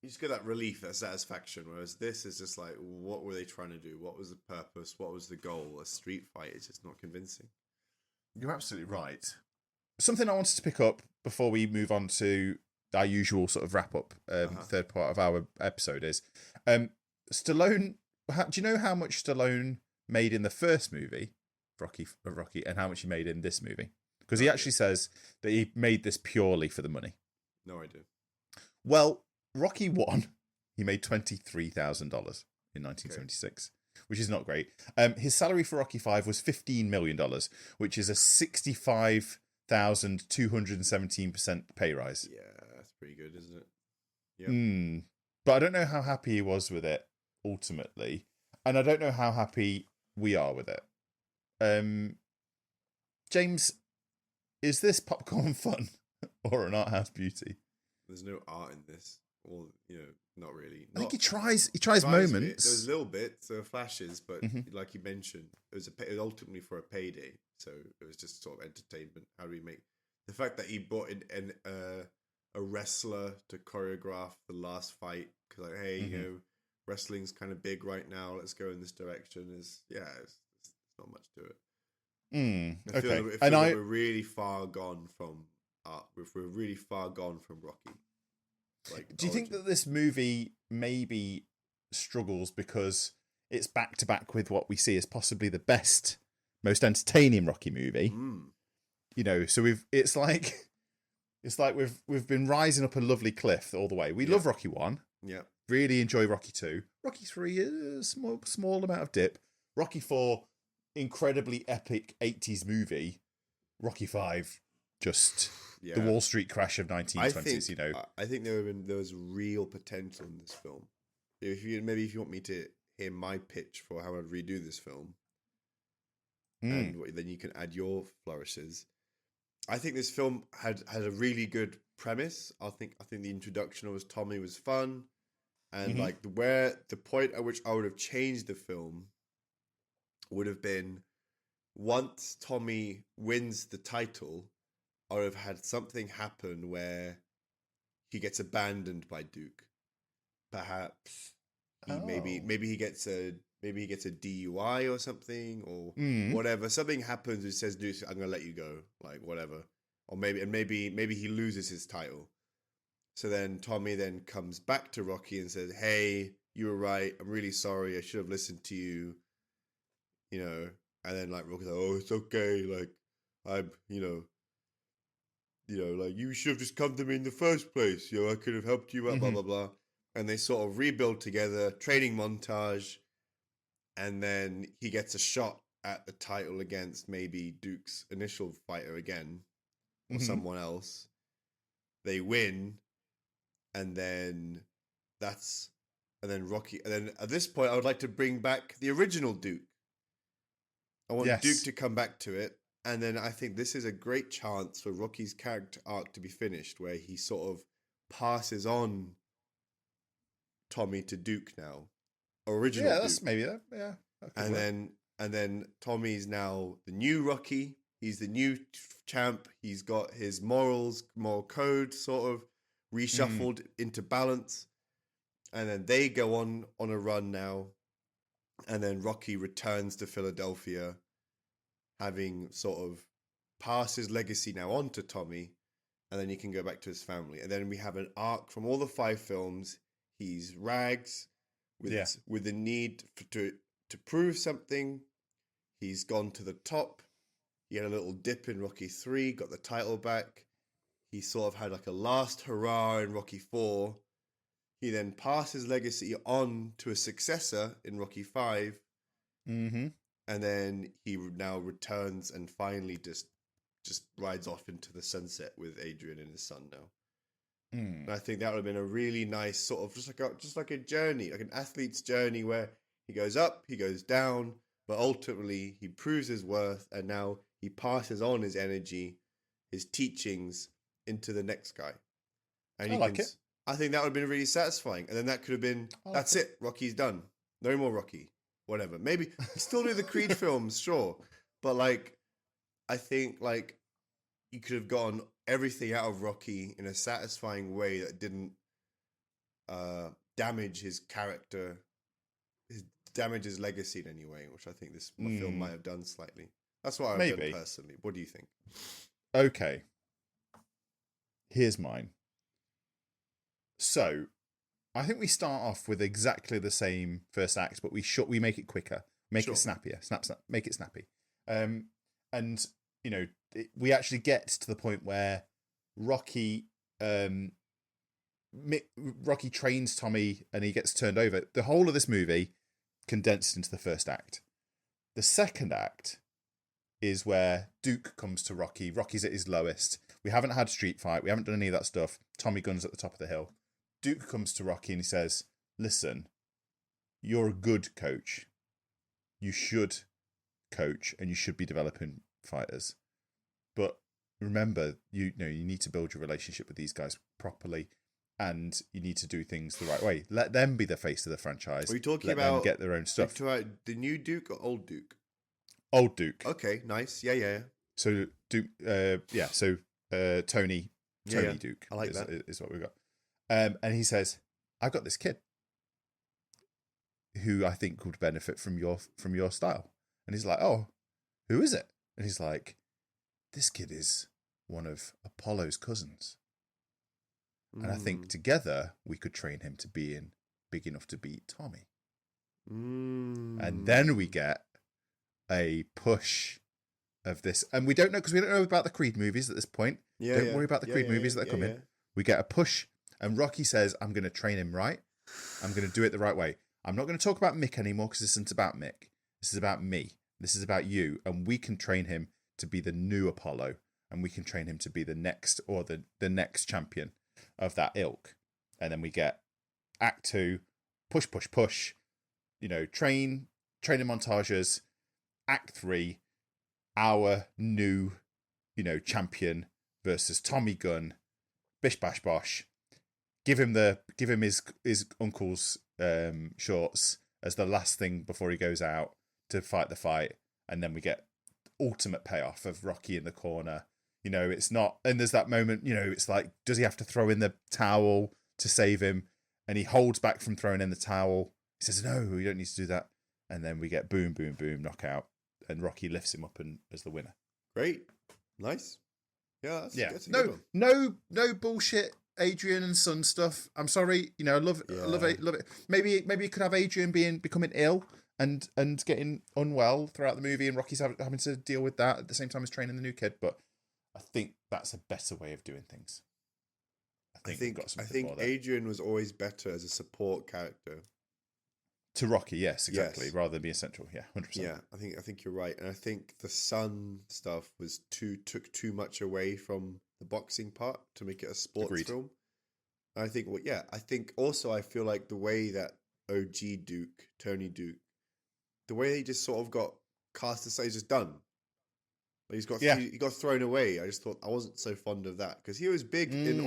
you just get that relief, that satisfaction. Whereas this is just like, what were they trying to do? What was the purpose? What was the goal? A street fight is just not convincing. You're absolutely right. Something I wanted to pick up before we move on to our usual sort of wrap up, third part of our episode is Stallone. Do you know how much Stallone made in the first movie, Rocky, and how much he made in this movie? Because he actually says that he made this purely for the money. No idea. Well, Rocky 1, he made $23,000 in 1976, which is not great. His salary for Rocky 5 was $15 million, which is a 65,217% pay rise. Yeah, that's pretty good, isn't it? Yeah. But I don't know how happy he was with it ultimately, and I don't know how happy we are with it. James, is this popcorn fun or an art house beauty? There's no art in this. Or, not really. I think he tries moments. There's little bits, there were flashes, but like you mentioned, it was ultimately for a payday. So it was just sort of entertainment. How do we make the fact that he brought in a wrestler to choreograph the last fight? Because like, hey, wrestling's kind of big right now. Let's go in this direction. It's not much to it. I feel that we're really far gone from art. We're really far gone from Rocky. Like, do you think that this movie maybe struggles because it's back to back with what we see as possibly the best, most entertaining Rocky movie? So it's like we've been rising up a lovely cliff all the way. We love Rocky 1. Yeah. Really enjoy Rocky 2. Rocky 3 is a small amount of dip. Rocky 4, incredibly epic 80s movie. Rocky 5, just the Wall Street crash of 1920s. I think there was real potential in this film. If you want me to hear my pitch for how I'd redo this film, and then you can add your flourishes. I think this film had a really good premise. I think the introduction of Tommy was fun, and like the point at which I would have changed the film would have been once Tommy wins the title, I would have had something happen where he gets abandoned by Duke. Perhaps maybe he gets a DUI or something, or whatever. Something happens which says, "Dude, I'm gonna let you go," like whatever. Or maybe he loses his title. So then Tommy then comes back to Rocky and says, "Hey, you were right. I'm really sorry. I should have listened to you." And then like Rocky's like, "Oh, it's okay. Like like you should have just come to me in the first place. I could have helped you out, blah, blah, blah." And they sort of rebuild together, training montage. And then he gets a shot at the title against maybe Duke's initial fighter again, or someone else. They win. And then Rocky. And then at this point, I would like to bring back the original Duke. I want Duke to come back to it. And then I think this is a great chance for Rocky's character arc to be finished, where he sort of passes on Tommy to Duke now. Original Duke. That's maybe that. Yeah. And then Tommy's now the new Rocky. He's the new champ. He's got his moral code sort of reshuffled into balance. And then they go on a run now. And then Rocky returns to Philadelphia, having sort of passed his legacy now on to Tommy, and then he can go back to his family. And then we have an arc from all the 5 films. He's rags with the need to prove something. He's gone to the top, He had a little dip in Rocky 3, got the title back. He sort of had like a last hurrah in Rocky 4. He then passed his legacy on to a successor in Rocky 5. Mm-hmm. And then he now returns and finally just rides off into the sunset with Adrian and his son now. And I think that would have been a really nice sort of just like a journey, like an athlete's journey where he goes up, he goes down, but ultimately he proves his worth, and now he passes on his energy, his teachings into the next guy. And I like it. I think that would have been really satisfying. And then that could have been, that's it. Rocky's done. No more Rocky. Whatever. Maybe still do the Creed films, sure. But like, I think like you could have gotten everything out of Rocky in a satisfying way that didn't damage his character, damage his legacy in any way, which I think this film might have done slightly. That's what I've done personally. What do you think? Okay. Here's mine. So, I think we start off with exactly the same first act, but we make it quicker, make it snappier, snap, make it snappy. And you know, we actually get to the point where Rocky trains Tommy and he gets turned over. The whole of this movie condensed into the first act. The second act is where Duke comes to Rocky. Rocky's at his lowest. We haven't had a street fight. We haven't done any of that stuff. Tommy Gunn's at the top of the hill. Duke comes to Rocky and he says, listen, you're a good coach. You should coach and you should be developing fighters. But remember, you know, you need to build your relationship with these guys properly and you need to do things the right way. Let them be the face of the franchise. Are you talking Let about them get their own stuff? The new Duke or old Duke? Old Duke. Okay, nice. Yeah. So Duke, Tony Duke. I like that. Is what we got. And he says, I've got this kid who I think would benefit from your style. And he's like, oh, who is it? And he's like, this kid is one of Apollo's cousins. And I think together we could train him to be big enough to beat Tommy. And then we get a push of this. And we don't know, because we don't know about the Creed movies at this point. Don't worry about the Creed movies that are coming. We get a push. And Rocky says, I'm going to train him right. I'm going to do it the right way. I'm not going to talk about Mick anymore because this isn't about Mick. This is about me. This is about you. And we can train him to be the new Apollo. And we can train him to be the next or the next champion of that ilk. And then we get Act 2, push. You know, training montages. Act 3, our new, champion versus Tommy Gunn. Bish bash bosh. Give him his uncle's shorts as the last thing before he goes out to fight the fight, and then we get ultimate payoff of Rocky in the corner. It's not, and there's that moment. It's like, does he have to throw in the towel to save him? And he holds back from throwing in the towel. He says, "No, you don't need to do that." And then we get boom, boom, boom, knockout, and Rocky lifts him up as the winner. Great, nice, yeah, that's a no, good one. no bullshit. Adrian and son stuff. I'm sorry, I love it. Maybe you could have Adrian becoming ill and getting unwell throughout the movie, and Rocky's having to deal with that at the same time as training the new kid. But I think that's a better way of doing things. I think Adrian was always better as a support character to Rocky. Yes, exactly. Yes. Rather than being central. Yeah, 100%. Yeah, I think you're right, and I think the son stuff took too much away from the boxing part to make it a sports film. And I think, I feel like the way that OG Duke, Tony Duke, the way he just sort of got cast aside, he's just done. Like he got thrown away. I just thought I wasn't so fond of that because he was big in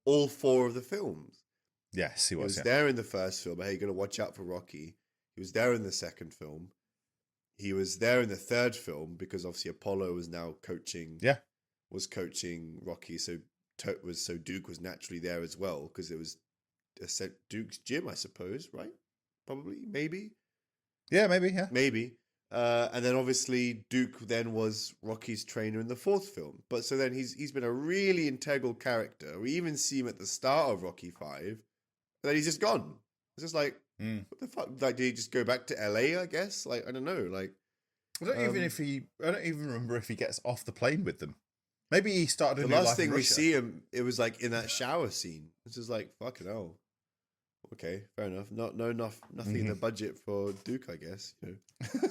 all four of the films. Yes, he was. He was there in the first film. Hey, you got to watch out for Rocky. He was there in the second film. He was there in the third film because obviously Apollo was now coaching. Yeah. Was coaching Rocky, so Duke was naturally there as well because it was Duke's gym, I suppose, right? Probably, maybe. Yeah, maybe. Yeah, maybe. And then obviously Duke then was Rocky's trainer in the fourth film. But so then he's been a really integral character. We even see him at the start of Rocky 5. And then he's just gone. It's just like, what the fuck? Like, did he just go back to LA? I guess. Like, I don't know. Like, I don't even remember if he gets off the plane with them. Maybe he started a The new life last in thing we Russia. see him, it was like in that shower scene. It's just like, fucking hell. Okay, fair enough. Nothing in the budget for Duke, I guess. You know,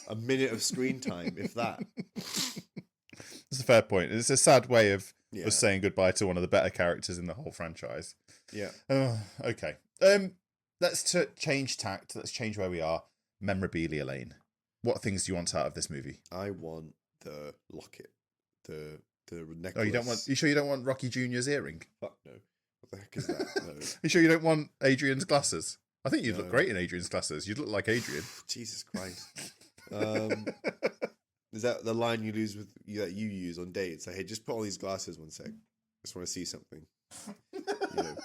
a minute of screen time, if that. It's a fair point. It's a sad way of Yeah. us saying goodbye to one of the better characters in the whole franchise. Yeah. Okay. Let's change tact. Let's change where we are. Memorabilia lane. What things do you want out of this movie? I want the locket, the necklace. Oh, you don't want? You sure you don't want Rocky Jr.'s earring? Fuck no. What the heck is that? No. You sure you don't want Adrian's glasses? I think you'd No. look great in Adrian's glasses. You'd look like Adrian. Jesus Christ. Is that the line you use on dates? Like, hey, just put on these glasses 1 sec. Just want to see something. You know,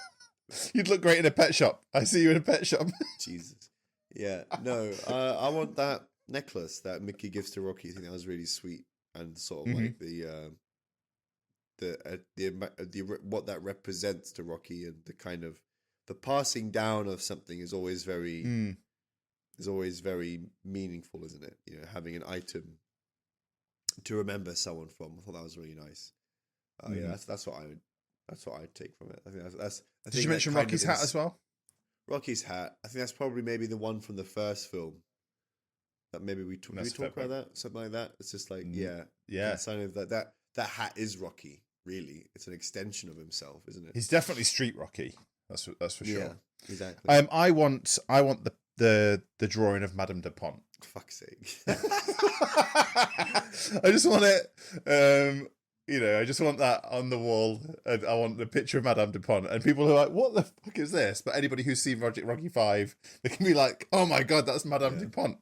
You'd look great in a pet shop. I see you in a pet shop. Jesus. Yeah. No. I want that necklace that Mickey gives to Rocky. I think that was really sweet and sort of like the what that represents to Rocky, and the kind of the passing down of something is always very meaningful, isn't it? You know, having an item to remember someone from. I thought that was really nice. Yeah, that's what I'd take from it. I think that's. Did you mention Rocky's hat as well? Rocky's hat. I think that's probably maybe the one from the first film. That maybe we talk about that, something like that. It's just like yeah. Sign of that hat is Rocky. Really, it's an extension of himself, isn't it? He's definitely street Rocky. That's for sure. Yeah, exactly. I want the drawing of Madame de Pont. For fuck's sake. I just want it. I just want that on the wall. And I want the picture of Madame de Pont. And people are like, "What the fuck is this?" But anybody who's seen Rocky 5, they can be like, "Oh my god, that's Madame de Pont."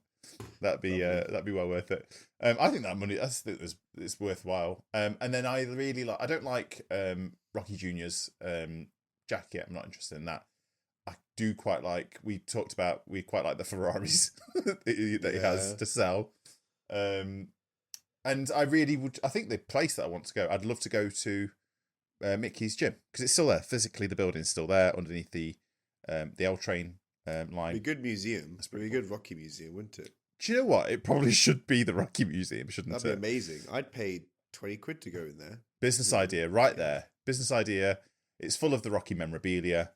That'd be well worth it. I think that money, it's worthwhile. And then I really like. I don't like Rocky Junior's jacket. I'm not interested in that. I do quite like. We quite like the Ferraris that he has to sell. And I really would. I think the place that I want to go, I'd love to go to Mickey's gym, because it's still there physically. The building's still there underneath the L train line. It'd be a good museum. It's be a good Rocky museum, wouldn't it? Do you know what? It probably should be the Rocky Museum, shouldn't it? That'd be amazing. I'd pay 20 quid to go in there. Business idea, right there. Business idea. It's full of the Rocky memorabilia.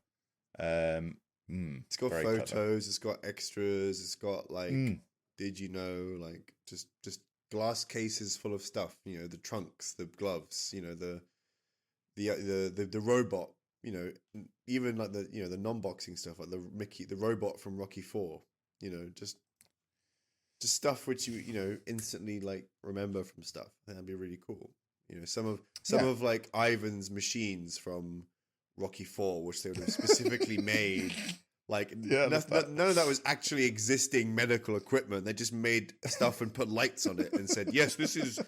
It's got photos. Clever. It's got extras. It's got like, did you know? Like just glass cases full of stuff. You know, the trunks, the gloves. You know, the robot. You know, even like the non-boxing stuff, like the robot from Rocky 4. You know, just stuff which you instantly like remember from stuff. I think that'd be really cool. You know, some of like Ivan's machines from Rocky 4, which they would have specifically made. Like none of that was actually existing medical equipment. They just made stuff and put lights on it and said, "Yes, this is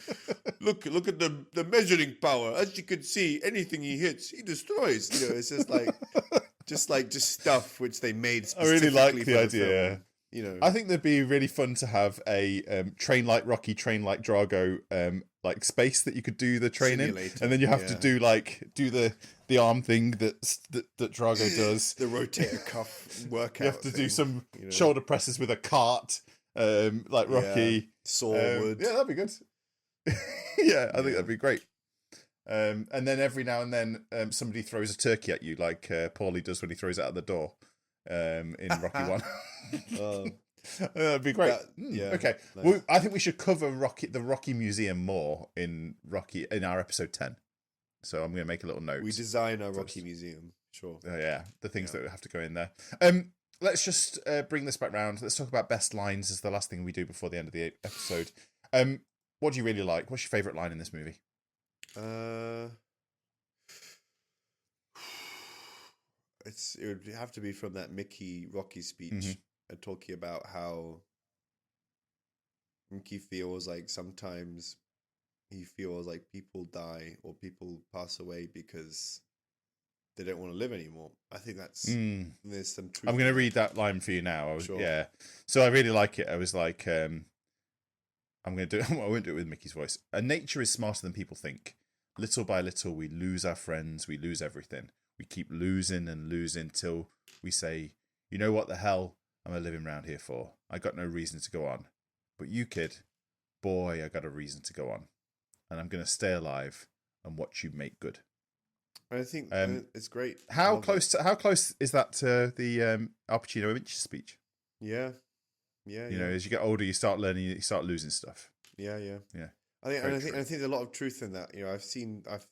look at the measuring power. As you can see, anything he hits, he destroys." You know, it's just stuff which they made specifically. I really like the idea. Film. You know, I think that'd be really fun to have a train like Rocky, train like Drago, like space that you could do the training, and then you have to do the arm thing that Drago does, the rotator cuff workout. You have to do some shoulder presses with a cart, like Rocky. Sawwood. Yeah, that'd be good. I think that'd be great. And then every now and then, somebody throws a turkey at you, like Pauly does when he throws it out the door. In Rocky 1. That'd be great. Okay. Nice. Well, I think we should cover the Rocky Museum more in our episode 10. So I'm going to make a little note. We design our Rocky Museum. Sure. The things that have to go in there. Let's just bring this back round. Let's talk about best lines as the last thing we do before the end of the episode. What do you really like? What's your favourite line in this movie? It would have to be from that Mickey Rocky speech, and talking about how Mickey feels like sometimes he feels like people die or people pass away because they don't want to live anymore. I think that's there's some truth. I'm going to read that line for you now. Sure. So I really like it. I was like, I'm going to do. I won't do it with Mickey's voice. Nature is smarter than people think. Little by little, we lose our friends. We lose everything. We keep losing and losing till we say, "You know what the hell am I living around here for? I got no reason to go on. But you, kid, boy, I got a reason to go on, and I'm going to stay alive and watch you make good. I think it's great. How close is that to the Al Pacino Lynch speech? Yeah. You know, as you get older, you start learning, you start losing stuff. Yeah. I think there's a lot of truth in that. You know, I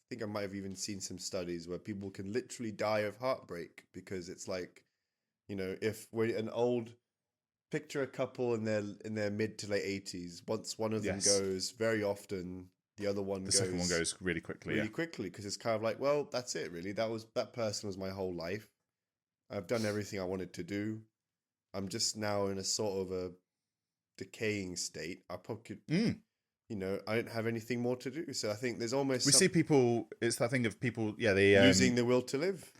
think I might have even seen some studies where people can literally die of heartbreak because it's like, you know, if we're an old, picture a couple in their mid to late 80s. Once one of them goes, very often the other one goes. The second one goes really quickly. Really quickly, because it's kind of like, well, that's it, really. That person was my whole life. I've done everything I wanted to do. I'm just now in a sort of a decaying state. I probably could, you know, I don't have anything more to do. So I think there's almost see people. It's that thing of people, they losing the will to live.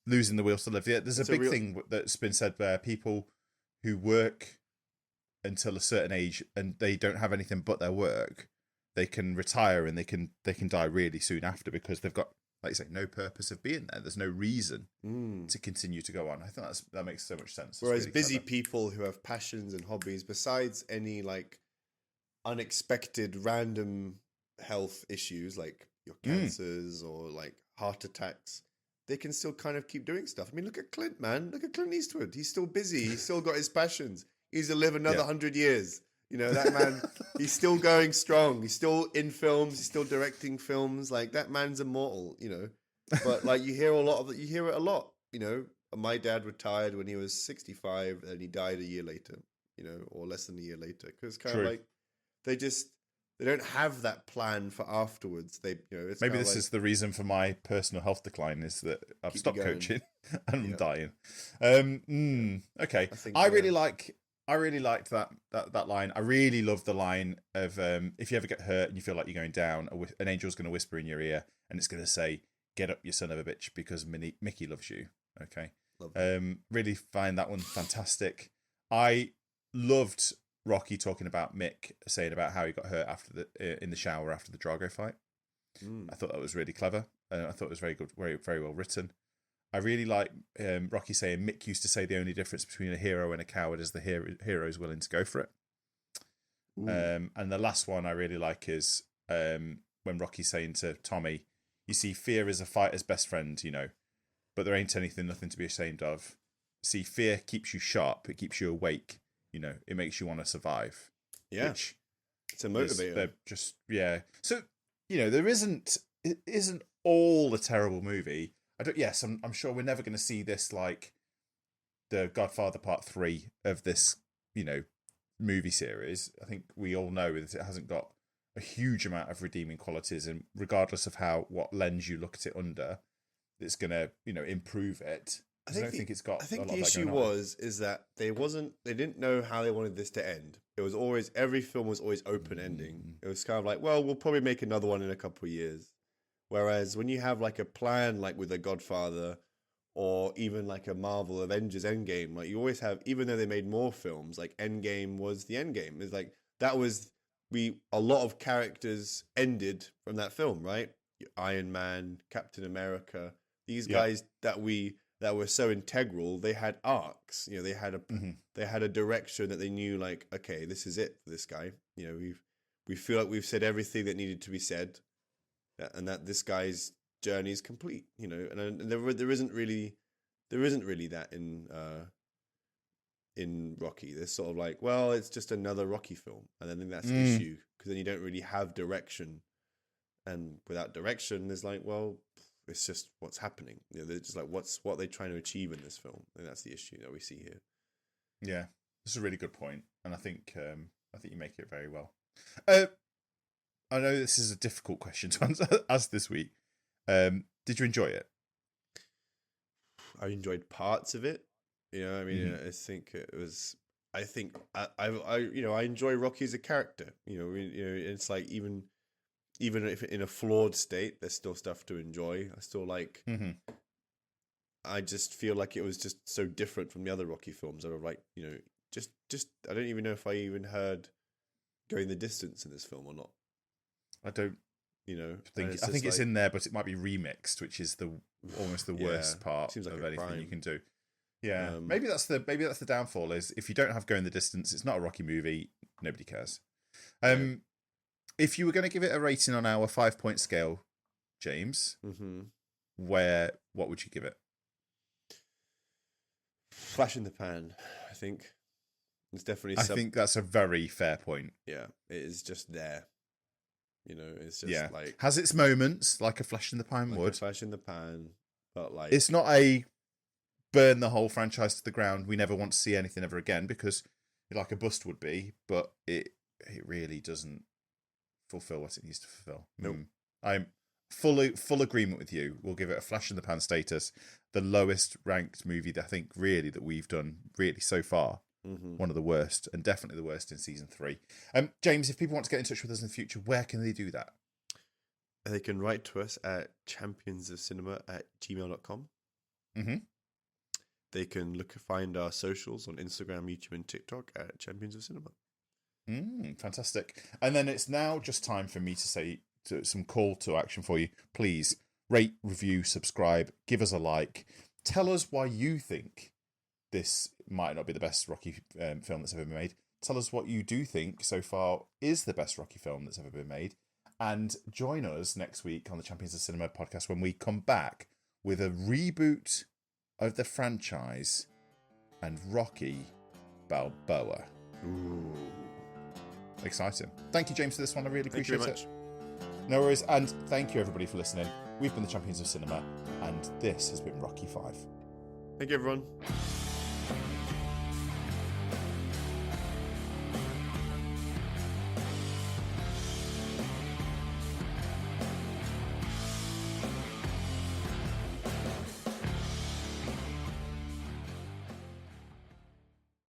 Losing the will to live. Yeah, there's a big thing that's been said where people who work until a certain age and they don't have anything but their work, they can retire and they can die really soon after because they've got, like you say, no purpose of being there. There's no reason to continue to go on. I think that makes so much sense. Whereas really busy people who have passions and hobbies, besides any like unexpected random health issues like your cancers or like heart attacks, they can still kind of keep doing stuff. I mean, look at Clint, man. Look at Clint Eastwood. He's still busy. He's still got his passions. He's to live another 100 years. You know, that man, he's still going strong. He's still in films. He's still directing films. Like, that man's immortal, you know. But, like, you hear it a lot, you know. My dad retired when he was 65 and he died a year later, you know, or less than a year later. Because kind of like, they don't have that plan for afterwards. They, you know, it's maybe this is the reason for my personal health decline is that I've stopped coaching and I'm dying. Okay, I really liked that line. I really love the line of if you ever get hurt and you feel like you're going down, an angel's going to whisper in your ear and it's going to say, "Get up, you son of a bitch, because Mickey loves you." Okay, really find that one fantastic. I loved Rocky talking about Mick saying about how he got hurt in the shower after the Drago fight. I thought that was really clever. I thought it was very good, very, very well written. I really like Rocky saying Mick used to say the only difference between a hero and a coward is the hero is willing to go for it. And the last one I really like is when Rocky's saying to Tommy, "You see, fear is a fighter's best friend, you know, but there ain't nothing to be ashamed of. See, fear keeps you sharp, it keeps you awake. You know, it makes you want to survive." Yeah, it's a motivator. So, you know, it isn't all a terrible movie. I'm sure we're never going to see this like the Godfather Part 3 of this, you know, movie series. I think we all know that it hasn't got a huge amount of redeeming qualities, and regardless of what lens you look at it under, it's going to, you know, improve it. I think it's got. I think the issue is that they didn't know how they wanted this to end. It was always, every film was always open ending. It was kind of like, well, we'll probably make another one in a couple of years. Whereas when you have like a plan, like with The Godfather, or even like a Marvel Avengers Endgame, like you always have, even though they made more films, like Endgame was the Endgame. It's like that was a lot of characters ended from that film, right? Iron Man, Captain America, these guys that were so integral, they had arcs. You know, they had a direction that they knew, like, okay, this is it for this guy. You know, we feel like we've said everything that needed to be said, and that this guy's journey is complete. You know, and there isn't really that in Rocky. There's sort of like, well, it's just another Rocky film, and I think that's the issue, because then you don't really have direction, and without direction, there's like, well, it's just what's happening. You know, they're just like, what are they trying to achieve in this film? And that's the issue that we see here. Yeah, this is a really good point, and I think you make it very well. I know this is a difficult question to ask this week. Did you enjoy it? I enjoyed parts of it. You know, I mean, I think it was. I think I enjoy Rocky as a character. You know, it's like even if in a flawed state, there's still stuff to enjoy. I still like. I just feel like it was just so different from the other Rocky films. I was like, you know, just I don't even know if I even heard Going the Distance in this film or not. I don't. You know, I think it's in there, but it might be remixed, which is almost the worst part of anything you can do. Yeah, maybe that's the downfall. Is if you don't have Going the Distance, it's not a Rocky movie. Nobody cares. If you were going to give it a rating on our 5-point scale, James, what would you give it? Flash in the pan, I think. It's definitely. I think that's a very fair point. Yeah, it is just there. You know, it's just like has its moments, like a flash in the pan would. A flash in the pan, but like it's not a burn the whole franchise to the ground. We never want to see anything ever again because, like a bust would be, but it really doesn't fulfill what it needs to fulfill. Nope. I'm full agreement with you. We'll give it a flash in the pan status. The lowest ranked movie that I think really that we've done really so far. One of the worst, and definitely the worst in season 3. James, if people want to get in touch with us in the future, where can they do that? They can write to us at championsofcinema@gmail.com. They can find our socials on Instagram, YouTube, and TikTok at Champions of Cinema. Fantastic. And then it's now just time for me to say some call to action for you. Please rate, review, subscribe, give us a like. Tell us why you think this might not be the best Rocky film that's ever been made. Tell us what you do think so far is the best Rocky film that's ever been made. And join us next week on the Champions of Cinema podcast when we come back with a reboot of the franchise and Rocky Balboa. Ooh. Exciting. Thank you, James, for this one. I really appreciate Thank you it. very much. No worries. And thank you, everybody, for listening. We've been the Champions of Cinema, and this has been Rocky 5. Thank you, everyone.